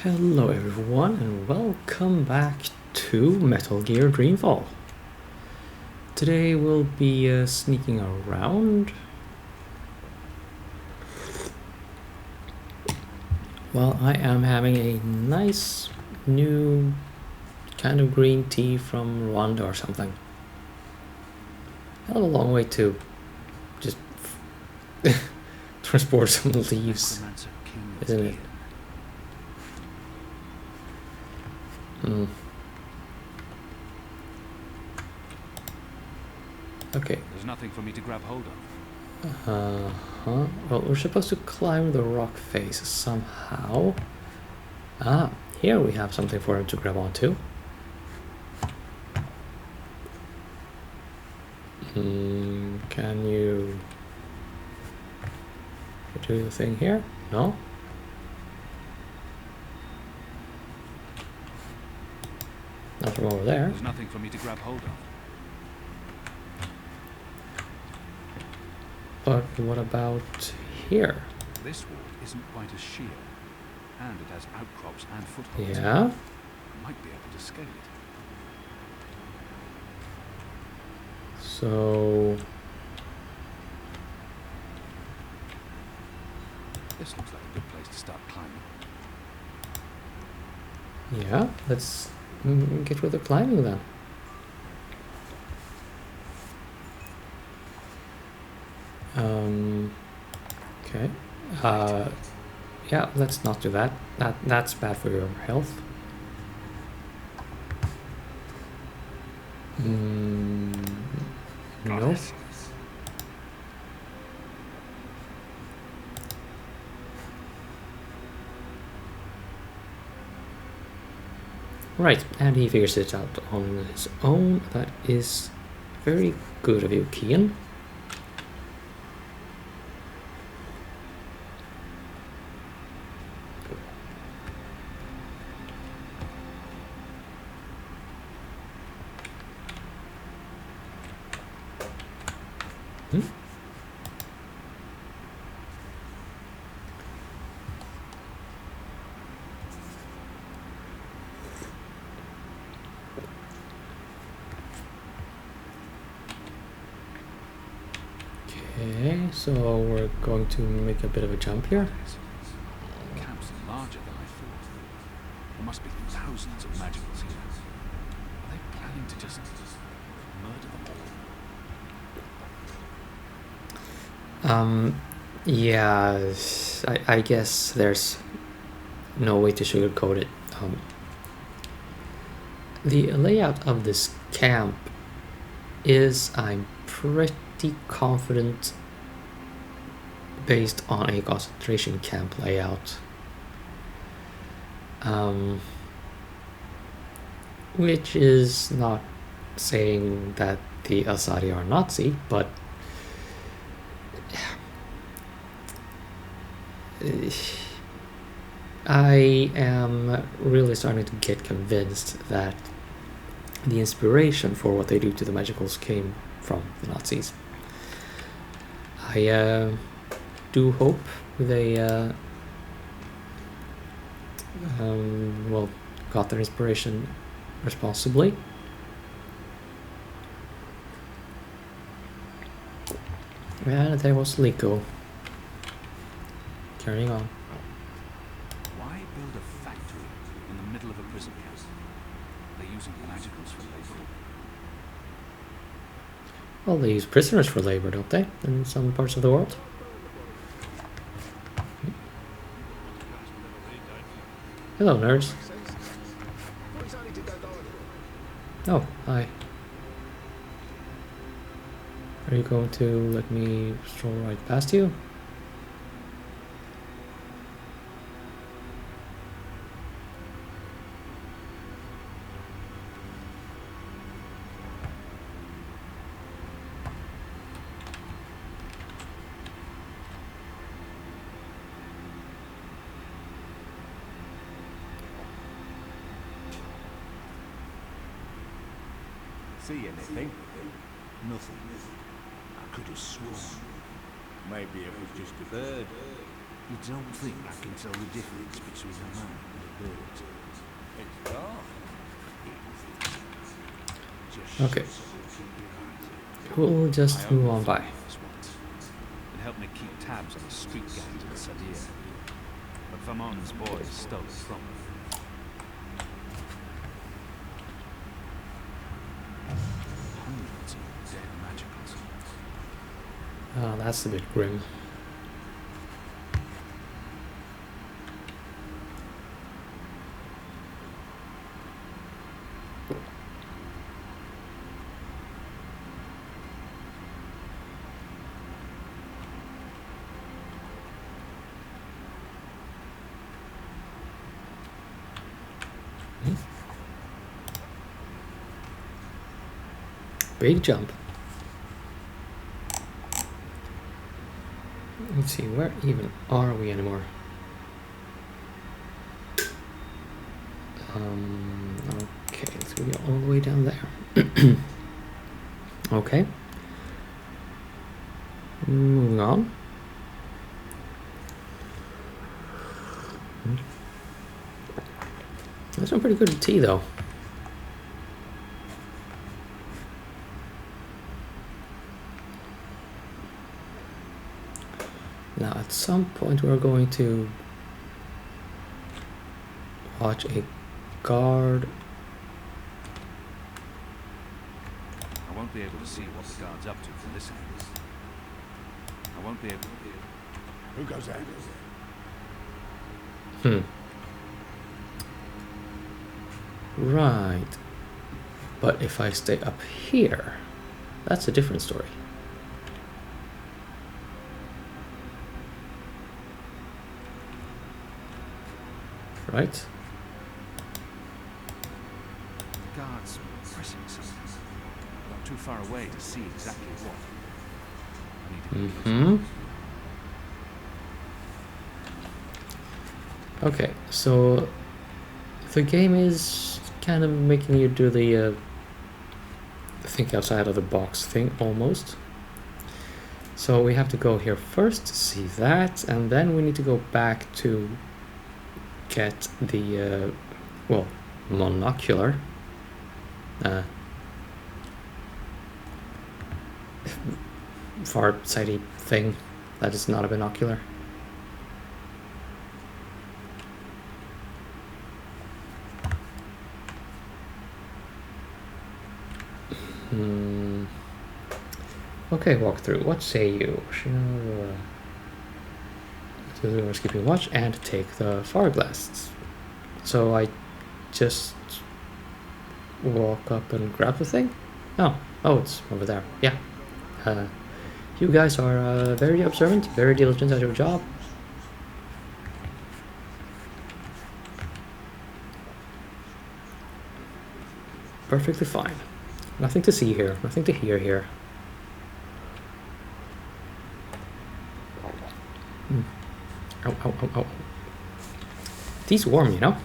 Hello everyone and welcome back to Metal Gear Dreamfall. Today we'll be sneaking around. Well, I am having a nice new kind of green tea from Rwanda or something. Hell of a long way to just transport some leaves, isn't it? Okay. There's nothing for me to grab hold of. Well, we're supposed to climb the rock face somehow. Ah, here we have something for him to grab onto. Can you do the thing here? No? Not from over there. There's nothing for me to grab hold of. But what about here? This wall isn't quite as sheer, and it has outcrops and footholds. Yeah? I might be able to scale it. So... This looks like a good place to start climbing. yeah, let's get with the climbing then. Okay. Yeah, let's not do that. That's bad for your health. No. Right, and he figures it out on his own. That is very good of you, Kian. Okay, so we're going to make a bit of a jump here. The camp's larger than I thought. There must be thousands of magicals here. Are they planning to just murder them all? Yeah, I guess there's no way to sugarcoat it. The layout of this camp is, I'm pretty confident, based on a concentration camp layout. Which is not saying that the Asari are Nazi, but I am really starting to get convinced that the inspiration for what they do to the magicals came from the Nazis. I do hope they well, got their inspiration responsibly. And there was Liko. Carrying on. Why build a factory in the middle of a prison camp? They're using magicals for labor. Well, they use prisoners for labor, don't they? In some parts of the world. Hello, nerds. Oh, hi. Are you going to let me stroll right past you? See anything? Nothing. I could have sworn. Maybe it was just a bird. You don't think I can tell the difference between a man and a birds. It's dark. Just Okay. keep your eyes open. We'll just move on by. It helped me keep tabs on the street gangs in Sadir. But Famon's boys stole it from me. Hundreds of dead magicals. Oh, that's a bit grim. Big jump. Let's see, where even are we anymore? Okay, let's go all the way down there. Okay. Moving on. That's some pretty good tea, though. Now, at some point, we're going to watch a guard. I won't be able to see what the guard's up to from this angle. I won't be able to... Who goes there? Right. But if I stay up here, that's a different story. Right? The guard's pressing something. Not too far away to see exactly what. I need to get closer. Okay, so the game is kind of making you do the think outside of the box thing almost. So we have to go here first to see that, and then we need to go back to get the well, monocular far-sighted thing that is not a binocular. Okay, walkthrough. What say you? We're skipping watch and take the far glass. So I just walk up and grab the thing? Oh, it's over there. Yeah. You guys are very observant, very diligent at your job. Perfectly fine. Nothing to see here, nothing to hear here. Ow. Tea's warm, you know?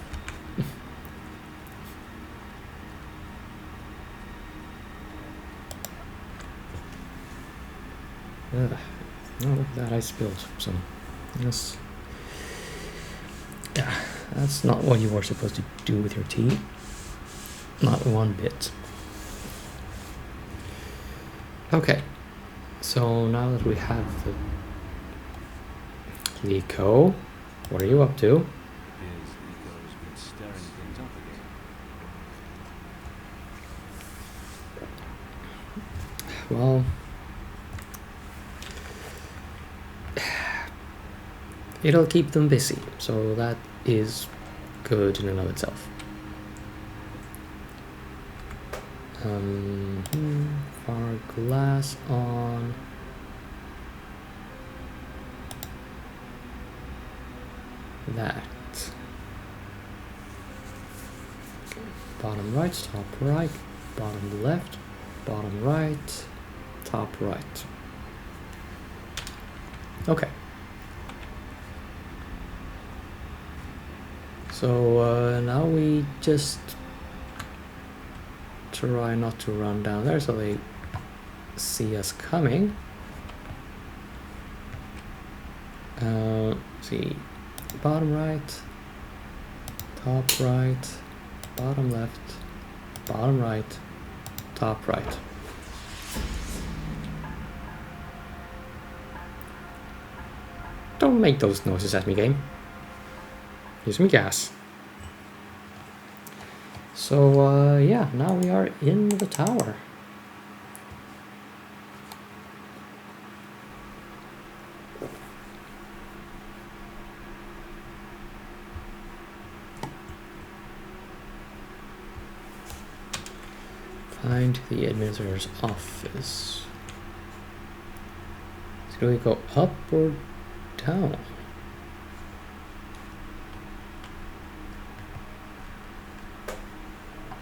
Oh, look at that, I spilled some. Yes. Yeah, that's not what you were supposed to do with your tea. Not one bit. Okay, so now that we have the Liko, what are you up to? Appears Liko's been stirring things up again. Well, it'll keep them busy, so that is good in and of itself. Far glass on. That. Bottom right, top right, bottom left, bottom right, top right. Okay. So now we just try not to run down there so they see us coming. See, bottom right, Top right, bottom left, bottom right, top right. Don't make those noises at me, game. Use me gas. So, yeah, now we are in the tower. Find the administrator's office. So do we go up or down?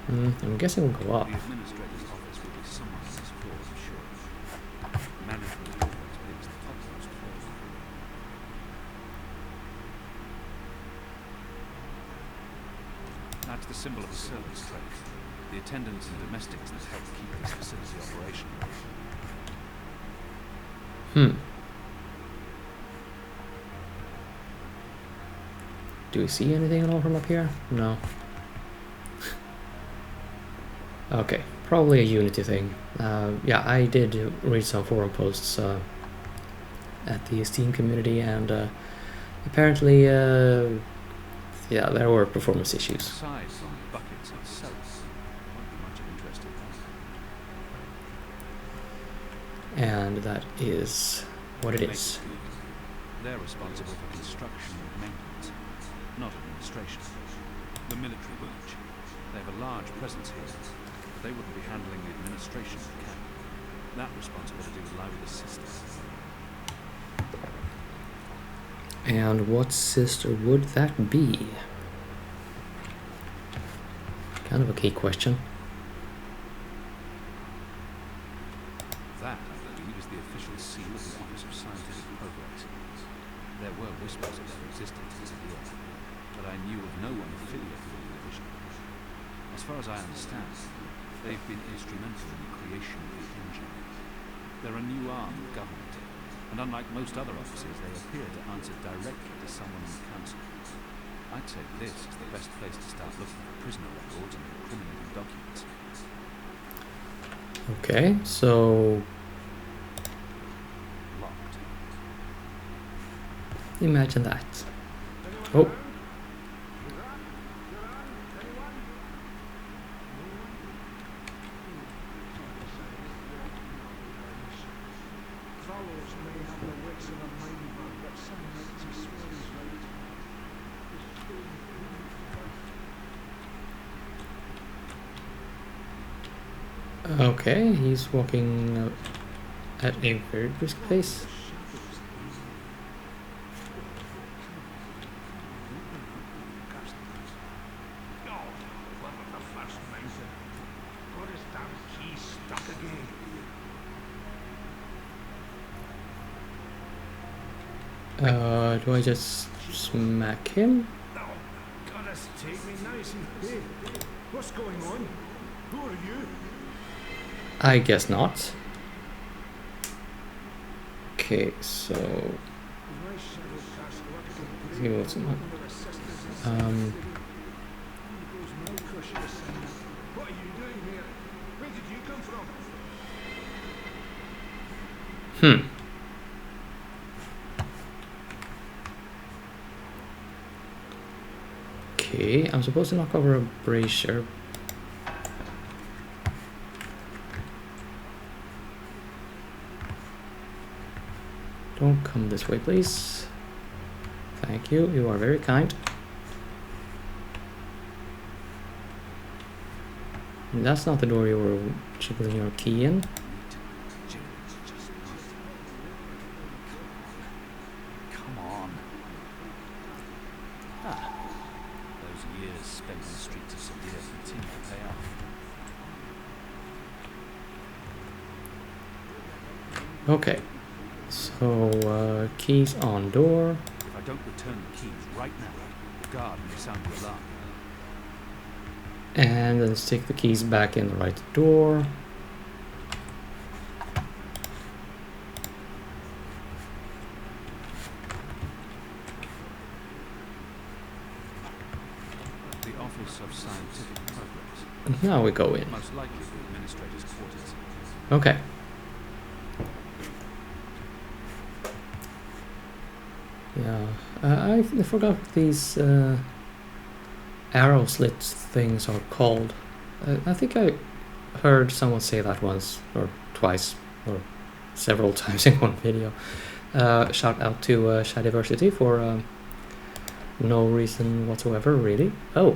I'm guessing we'll go up. The administrator's office will be somewhere on this floor, I'm sure. Management always picks the topmost floor. That's the symbol of the service trade. The attendants and domestics that help keep this facility operational. Do we see anything at all from up here? No. Okay, probably a Unity thing. Yeah, I did read some forum posts at the Steam community, and apparently, yeah, there were performance issues. Aside from buckets itself, won't be much of interest in that. And that is what it is. They're responsible for construction and maintenance, not administration. The military branch. They have a large presence here, but they wouldn't be handling the administration of the camp. That responsibility would lie with the sister. And what sister would that be? Kind of a key question. That, I believe, is the official seal of the Office of Scientific Progress. There were whispers of their existence as a year, but I knew of no one affiliated with the division. As far as I understand, they've been instrumental in the creation of the engine. They're a new arm of government, and unlike most other offices, they appear to answer directly to someone in the council. I'd say this is the best place to start looking for prisoner records and incriminating documents. Okay, so Locked. imagine that. Oh. Okay, he's walking at a very brisk pace. Do I just smack him? Goddess, take me nice and hey, what's going on? Who are you? I guess not. Okay, so see what's not. What are you doing here? Where did you come from? Okay, I'm supposed to knock over a brazier. Don't come this way, please. Thank you, you are very kind. And that's not the door you were jiggling your key in. Come on. Those years spent on the streets of Sevilla continue to pay off. Okay, so keys on door. If I don't return the keys right now, the guard may sound the alarm. And then stick the keys back in the right door. Office of Scientific Progress. Now we go in. Most likely the administrator's quarters. Okay. Yeah, I forgot what these arrow slit things are called. I think I heard someone say that once or twice or several times in one video. Shout out to Shadiversity for no reason whatsoever, really. Oh,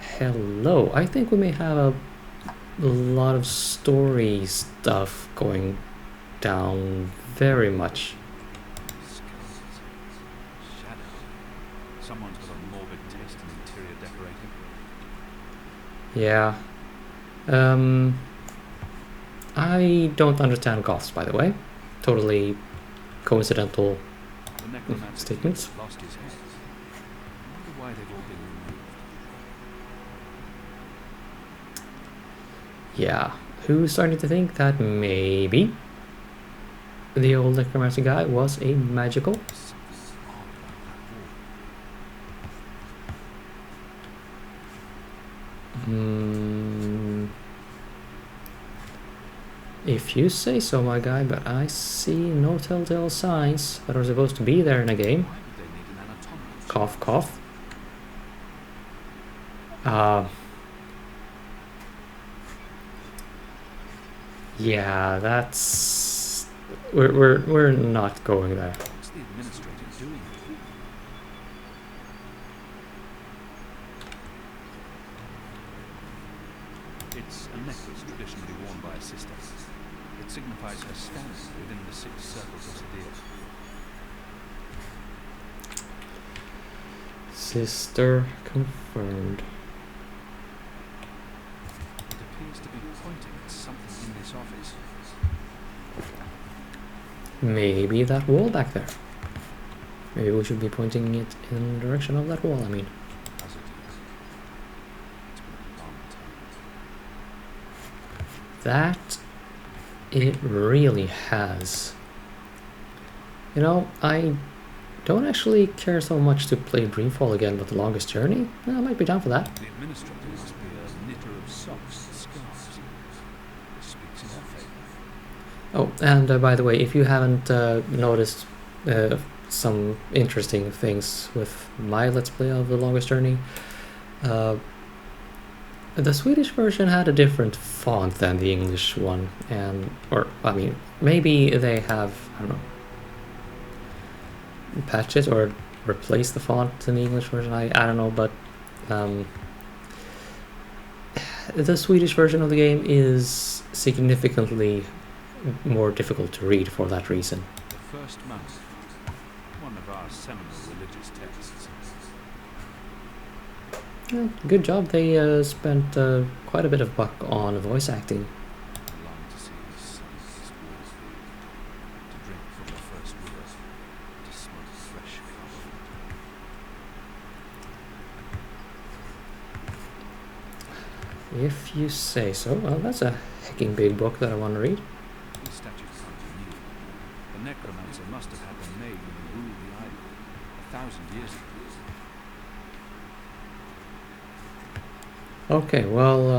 hello. I think we may have a lot of story stuff going down very much. Skeletons. Shadow. Someone's got a morbid taste in interior decorating. Yeah. I don't understand goths, by the way. Totally coincidental. The necromancer Statements. lost his head. I wonder why they've all been removed. Yeah. Who's starting to think that maybe the old necromancer guy was a magical? There's something odd about that wall. If you say so, my guy, but I see no telltale signs that are supposed to be there in a game. Why would they need an anatomical Cough, cough. Yeah, that's... We're not going there. What's the administrator doing here? It's a necklace traditionally worn by a sister. It signifies her standing within the 6 circles of Sadir. Sister confirmed. It appears to be pointing at something in this office. Maybe that wall back there. Maybe we should be pointing it in the direction of that wall, I mean. As it is. It's been a long time. That it really has. You know, I don't actually care so much to play Dreamfall again, but The Longest Journey? I might be down for that. The administrator must be a knitter of socks and scarves. This speaks in her favour. Oh, and by the way, if you haven't noticed some interesting things with my Let's Play of The Longest Journey, the Swedish version had a different font than the English one, I mean, maybe they have, I don't know, patched it or replaced the font in the English version, I don't know, but the Swedish version of the game is significantly more difficult to read for that reason. The First Month, one of our seminal religious texts. Yeah, good job, they spent quite a bit of buck on voice acting. I long to see his sons walk, to drink from the first river, to smoke fresh carbon. If you say so. Well, that's a hecking big book that I want to read. These statues can't be new. The necromancer must have had them made when he ruled the island 1,000 years ago. Okay, well,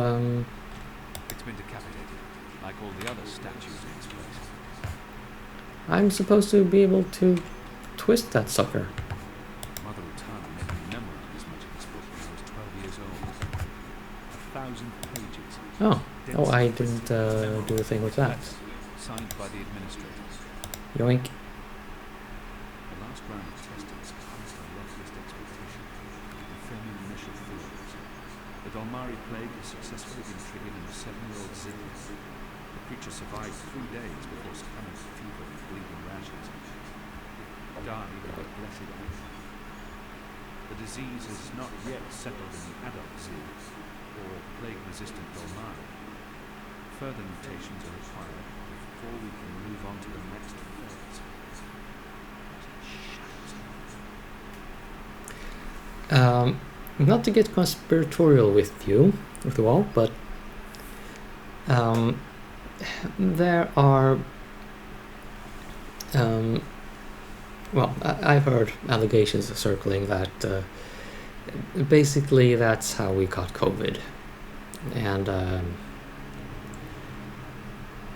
It's been decapitated, like all the other statues in this place. I'm supposed to be able to twist that sucker. Mother Utana made me memorize as much of this book when I was 12 years old. 1,000 pages. Oh, I didn't do a thing with that. Signed by the administrator. Yoink. The last round of testing has passed our loftiest expectation, confirming initial theories. The Dolmari plague has successfully been triggered in a 7-year-old Zillion. The creature survived 3 days before succumbing to fever and bleeding rashes. It died of a blessed agony. The disease has not yet settled in the adult Zil, or plague-resistant Dolmari. Further mutations are required before we can move on to the next phase. Not to get conspiratorial with you all, but there are well, I've heard allegations circling that Basically, that's how we got COVID. And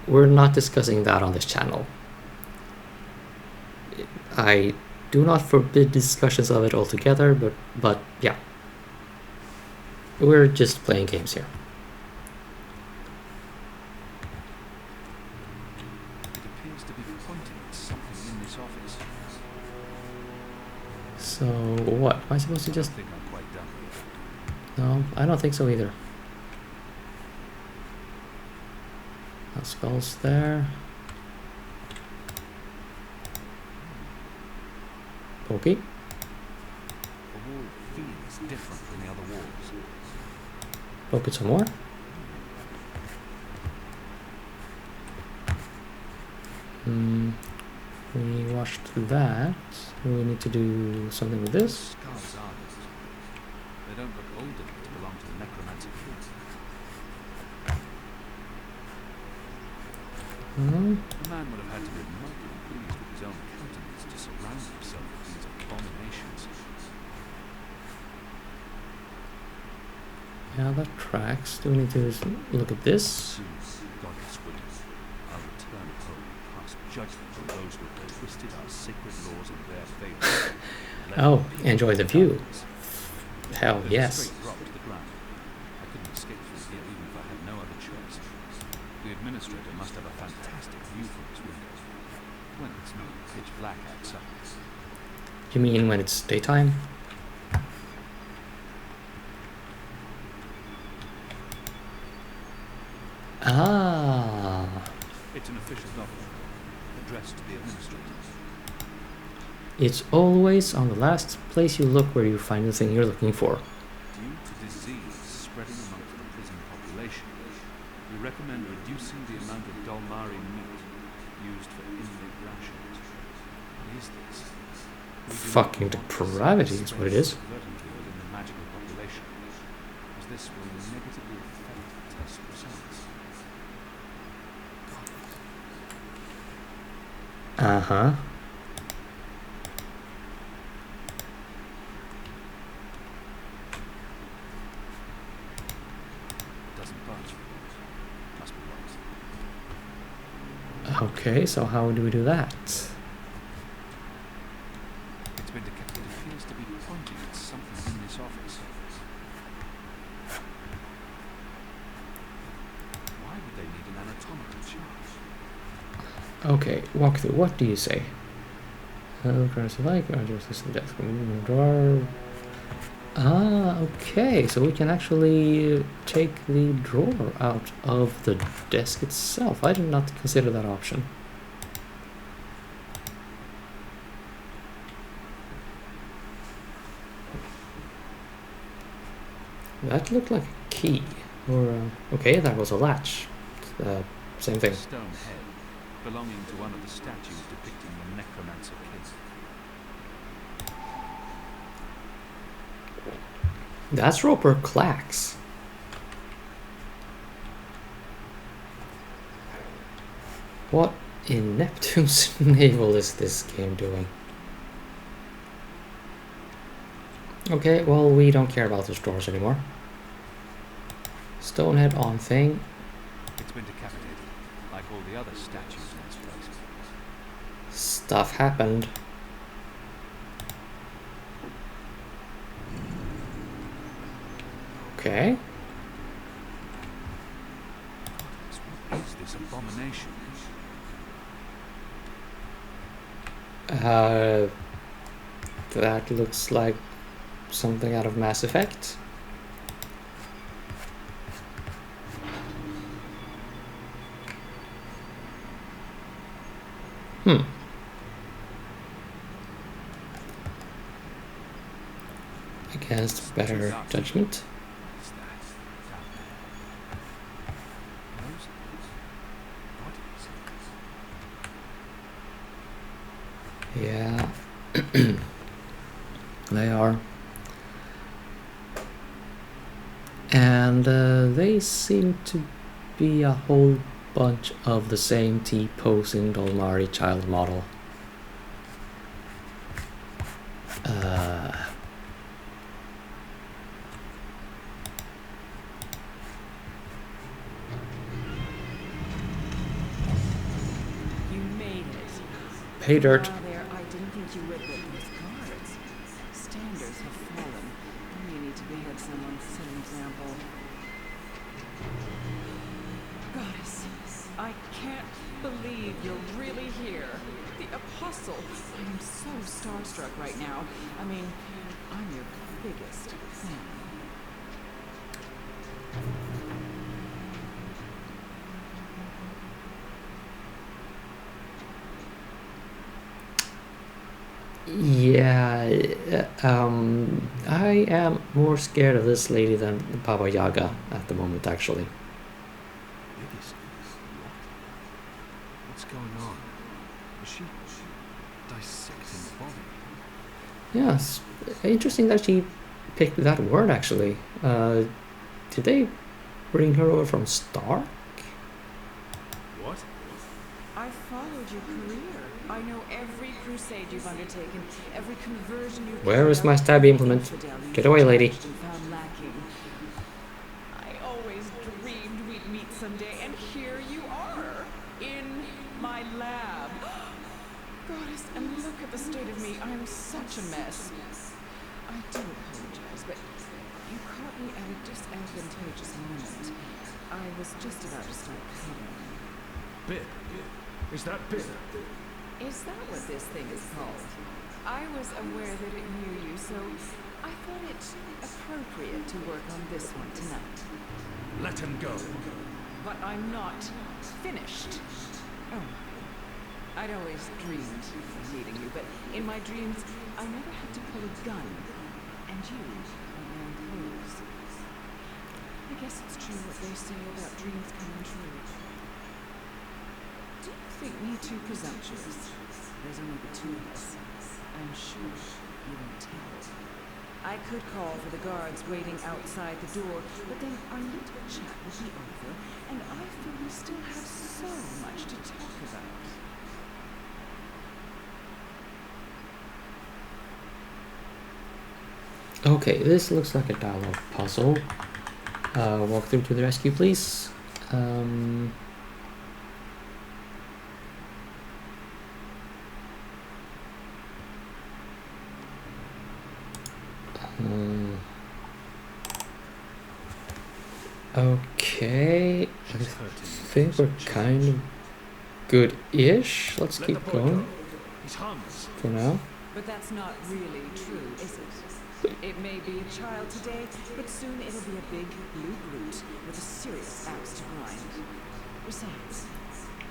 we're not discussing that on this channel. I do not forbid discussions of it altogether, but yeah. We're just playing games here. It appears to be pointing at something in this office. So what? Am I supposed to just... I think I'm quite done with it. No, I don't think so either. No skulls there. Okay. The wall feels different than the other walls. Poke it some more. We washed that. We need to do something with this. Skulls are this. They don't look old enough to belong to the necromancer king. The man would have had to be mightily pleased with his own countenance to surround himself with these abominations. Yeah, that tracks. Do we need to look at this? Soon, goddess willing, I'll return home and pass judgment on those who have twisted our sacred laws in their favor. Oh, enjoy the view. Hell There's a yes. straight drop to the ground. I couldn't escape through here even if I had no other choice. The administrator must have a fantastic view from his window. When it's not pitch black outside. You mean when it's daytime? Ah. It's an official document addressed to the administrator. It's always on the last place you look where you find the thing you're looking for. Due to disease spreading amongst the prison population, we recommend reducing the amount of Dolmari meat used for inmate rations. What is this? We do not Fucking want to depravity see is what it is. inadvertently within the magical population, as this will negatively affect test results. Uh-huh. Doesn't budge. Must be lost. Okay, so how do we do that? It's been decapitated. It appears to be pointing at something in this office. Why would they need an anatomical chart? Okay, walk through. What do you say? Drawer. Ah, okay. So we can actually take the drawer out of the desk itself. I did not consider that option. That looked like a key. Or, okay, that was a latch. Same thing. A stone head belonging to one of the statues depicting the necromancer king. That's Roper Clax. What in Neptune's navel is this game doing? Okay, well, we don't care about those drawers anymore. Stonehead on thing. It's been decapitated, like all the other statues in this place. Stuff happened. Okay. What is this abomination? That looks like something out of Mass Effect. Against better judgment. What is that down there? Bodies. Yeah. They are. And they seem to be a whole bunch of the same T-posing Dolmari child model. Hey, Dirt. There, I didn't think you would, but those guards. Standards have fallen. You need to behead someone, set an example. Goddess, I can't believe you're really here. The Apostle. I am so starstruck right now. I mean, I'm your biggest fan. Yeah, I am more scared of this lady than Baba Yaga at the moment, actually. Biggest? What? What's going on? Is she dissecting the body? Yeah, it's interesting that she picked that word, actually. Did they bring her over from Stark? What? I followed your career. I know every crusade you've undertaken, every conversion you've Where is my carried out, stabby every implement? infidel you've Get away, lady. judged and found lacking. I always dreamed we'd meet someday, and here you are, in my lab. Goddess, and look at the state of me. I'm such a mess. I do apologize, but you caught me at a disadvantageous moment. I was just about to start cutting. Bib. Is that Bib? Is that what this thing is called? I was aware that it knew you, so I thought it appropriate to work on this one tonight. Let him go. But I'm not finished. Oh. I'd always dreamed of meeting you, but in my dreams, I never had to pull a gun. And you are wearing clothes. I guess it's true what they say about dreams coming true. Do you think me too presumptuous? There's only the two of us. I'm sure you won't tell. I could call for the guards waiting outside the door, but then our little chat will be over, and I feel we still have so much to talk about. Okay, this looks like a dialogue puzzle. Walk through to the rescue, please. Okay, I think we're kind of good-ish. Let's Let keep the boy going go. He's harmless. for now. But that's not really true, is it? It may be a child today, but soon it'll be a big blue brute with a serious axe to grind. Besides,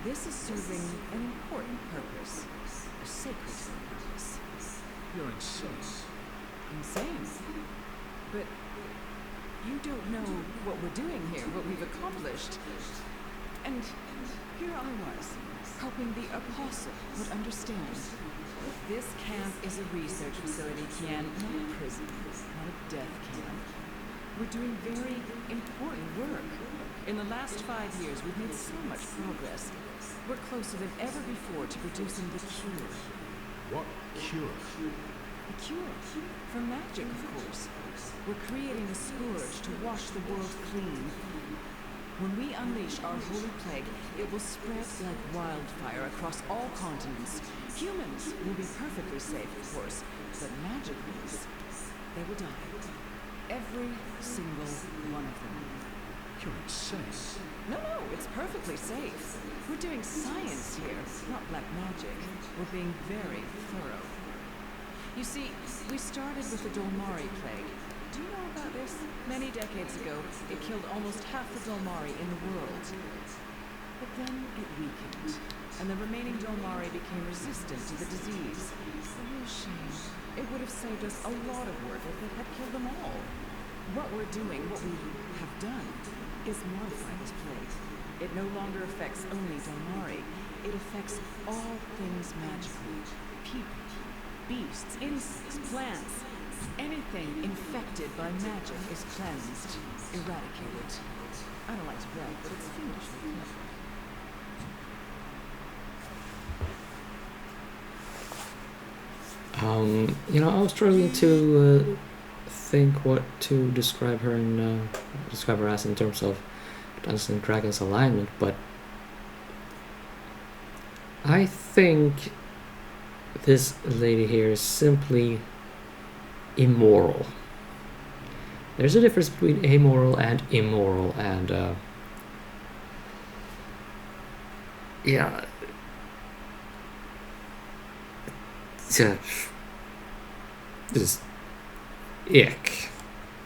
this is serving an important purpose. A sacred purpose. You're insane. Insane. But you don't know what we're doing here, what we've accomplished. And here I was, hoping the Apostle would understand. This camp is a research facility, Kian, not a prison, not a death camp. We're doing very important work. In the last 5 years, we've made so much progress. We're closer than ever before to producing the cure. What cure? The cure. For magic, of course. We're creating a scourge to wash the world clean. When we unleash our holy plague, it will spread like wildfire across all continents. Humans will be perfectly safe, of course, but magic ones, they will die. Every single one of them. You're insane. No, it's perfectly safe. We're doing science here, not black magic. We're being very thorough. You see, we started with the Dolmari plague. Do you know about this? Many decades ago, it killed almost half the Dolmari in the world. But then it weakened, and the remaining Dolmari became resistant to the disease. A real shame. It would have saved us a lot of work if it had killed them all. What we're doing, what we have done, is modify this plague. It no longer affects only Dolmari. It affects all things magical. People, beasts, insects, plants. Anything infected by magic is cleansed, eradicated. I don't like to brag, but it's fiendishly clever. I was struggling to think what to describe her as in terms of Dungeons and Dragons alignment, but I think this lady here is simply immoral. There's a difference between amoral and immoral, and yeah, just ick.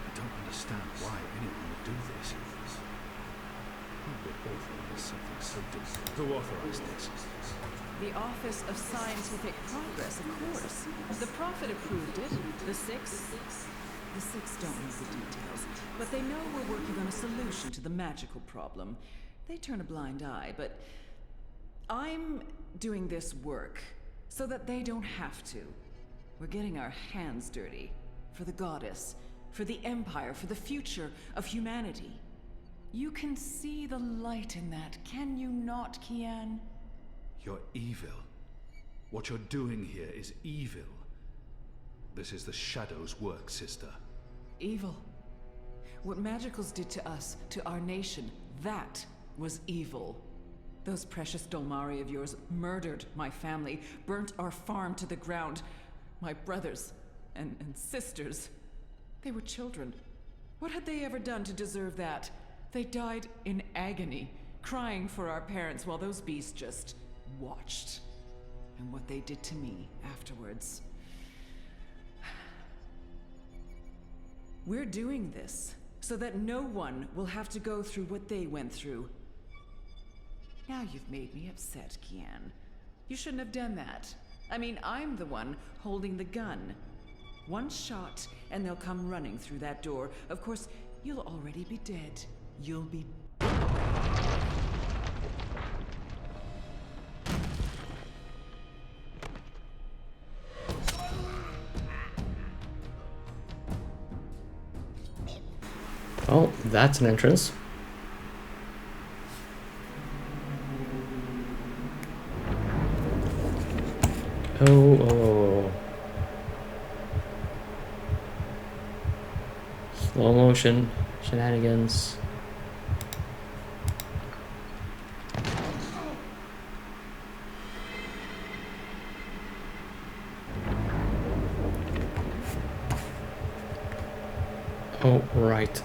I don't understand why anyone would do this. Who would authorize something so difficult? Who authorized this? The Office of Scientific Progress, of course. The Prophet approved it. The Six don't know the details, but they know we're working on a solution to the magical problem. They turn a blind eye, but I'm doing this work so that they don't have to. We're getting our hands dirty. For the Goddess, for the Empire, for the future of humanity. You can see the light in that, can you not, Kian? You're evil. What you're doing here is evil. This is the Shadow's work, sister. Evil. What Magicals did to us, to our nation, that was evil. Those precious Dolmari of yours murdered my family, burnt our farm to the ground. My brothers and sisters. They were children. What had they ever done to deserve that? They died in agony, crying for our parents while those beasts just watched. And what they did to me afterwards. We're doing this so that no one will have to go through what they went through. Now you've made me upset, Kian. You shouldn't have done that. I mean, I'm the one holding the gun. One shot, and they'll come running through that door. Of course, you'll already be dead. You'll be... Oh, that's an entrance. Oh. Slow motion shenanigans. Oh, right.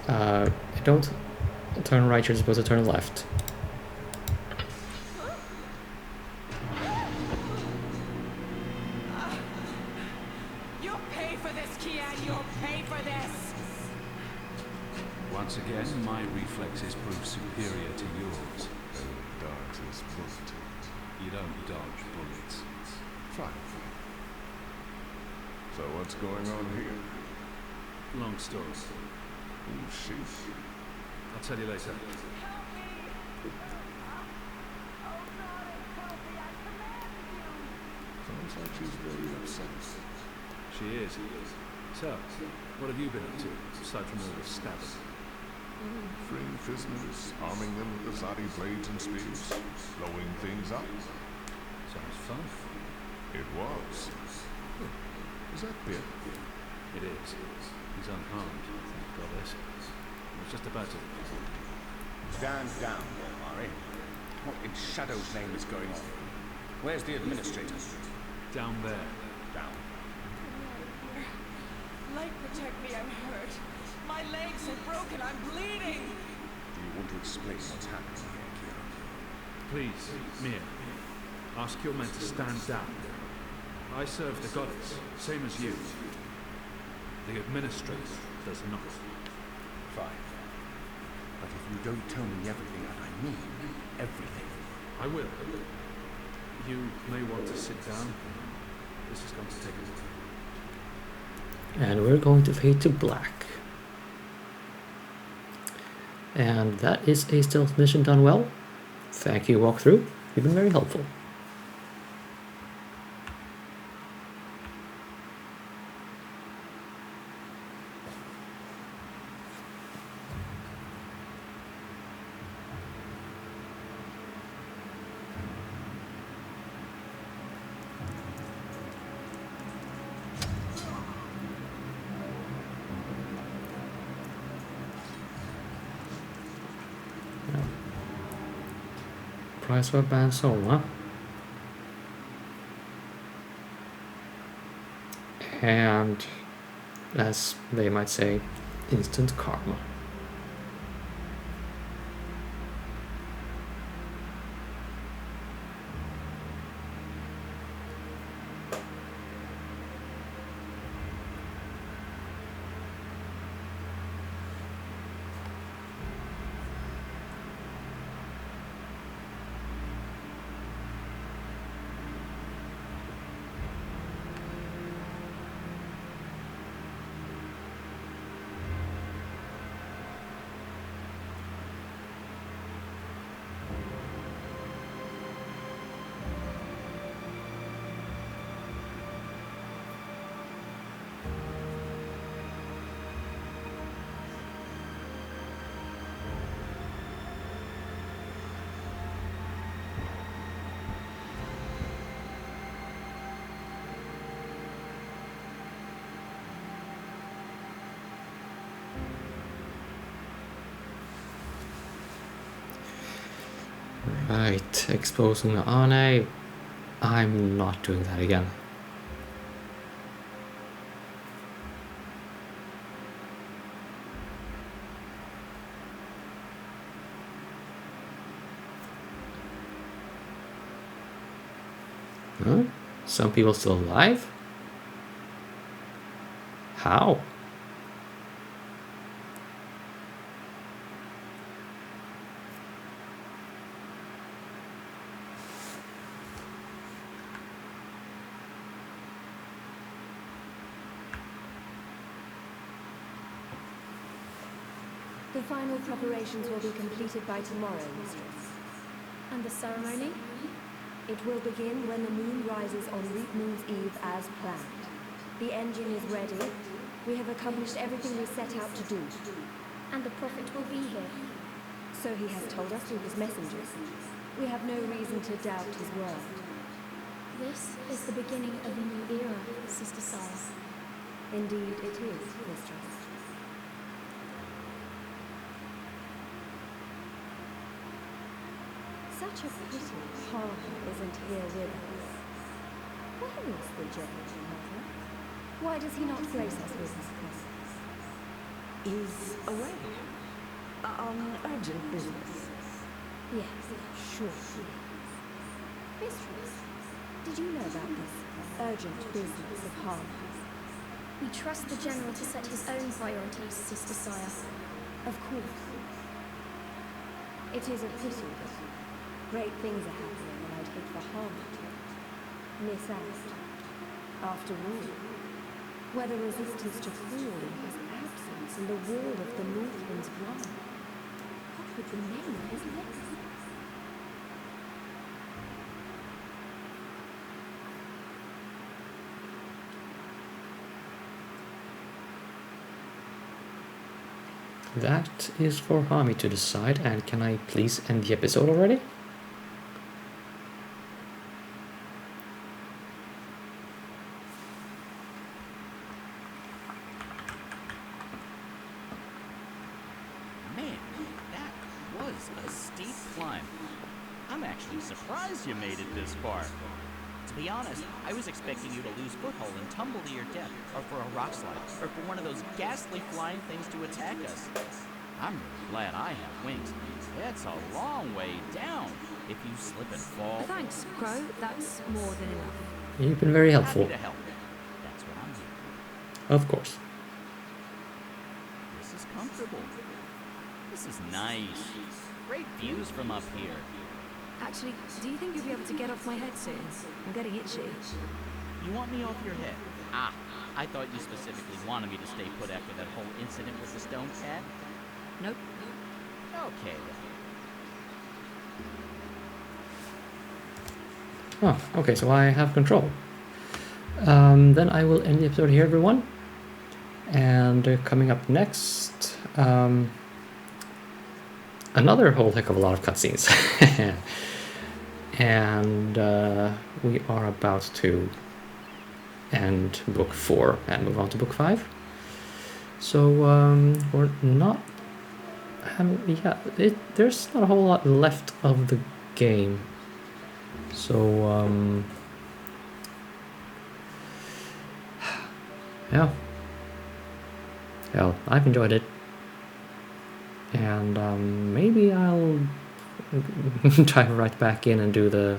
Don't turn right, you're supposed to turn left. You'll pay for this, Kian! You'll pay for this! Once again, my reflexes prove superior to yours. Dodge this bullet. You don't dodge bullets. Fine. So what's going on here? Long story. Who's she? I'll tell you later. Sounds like she's very upset. She is. So, what have you been up to, aside from all this stabbing? Freeing prisoners, arming them with Azadi blades and spears, blowing things up. Sounds fun. It was. Is that Bit? It is. He's unharmed, thank goddess. I was just about to... Stand down, Dolmari. What in Shadow's name is going on? Where's the administrator? Down there. Down. Light, protect me, I'm hurt. My legs are broken, I'm bleeding! Do you want to explain what's happening here, Kira? Please, Mia. Ask your men to stand down. I serve the goddess, same as you. The administrator does not. Fine. But if you don't tell me everything, and I mean everything... I will. You may want to sit down. This is going to take a while. And we're going to fade to black. And that is a stealth mission done well. Thank you, walkthrough. You've been very helpful. Price for band soul, huh? and, as they might say, instant karma. Right, exposing Ane. I'm not doing that again. Huh? Some people still alive? How? The final preparations will be completed by tomorrow, mistress. And the ceremony? It will begin when the moon rises on Reap Moon's Eve as planned. The engine is ready. We have accomplished everything we set out to do. And the Prophet will be here. So he has told us through his messengers. We have no reason to doubt his word. This is the beginning of a new era, Sister Saya. Indeed it is, mistress. Such a pity Harmon isn't here with us. Where is the General, Mother? Why does he not grace us with his presence? Is away. On urgent business. Yes, sure he is. Mistress, did you know about this urgent business of Harmon's? We trust the General to set his own priorities, Sister Saya. Of course. It is a pity that great things are happening and I'd hate for Harmon to miss out. After all, whether resistance to fall in his absence and the wall of the Northlands won, what would remain of his legacy? That is for Hami to decide, and can I please end the episode already? Man, that was a steep climb. I'm actually surprised you made it this far. To be honest, I was expecting you to lose foothold and tumble to your death, or for a rock slide, or for one of those ghastly flying things to attack us. I'm really glad I have wings. It's a long way down if you slip and fall. Thanks, Crow. That's more than enough. You've been very helpful. Happy to help. That's what I'm here for. Of course. This is comfortable. This is nice. Great views from up here. Actually, do you think you'll be able to get off my head soon? I'm getting itchy. You want me off your head? Ah, I thought you specifically wanted me to stay put after that whole incident with the stone cat. Nope. Okay then. Oh, okay, so I have control. Then I will end the episode here, everyone. And coming up next, another whole heck of a lot of cutscenes. And we are about to end book 4 and move on to book 5. So we're not... there's not a whole lot left of the game. So yeah. Hell, I've enjoyed it. And maybe I'll dive right back in and do the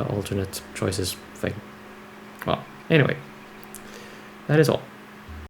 alternate choices thing. Well, anyway, that is all.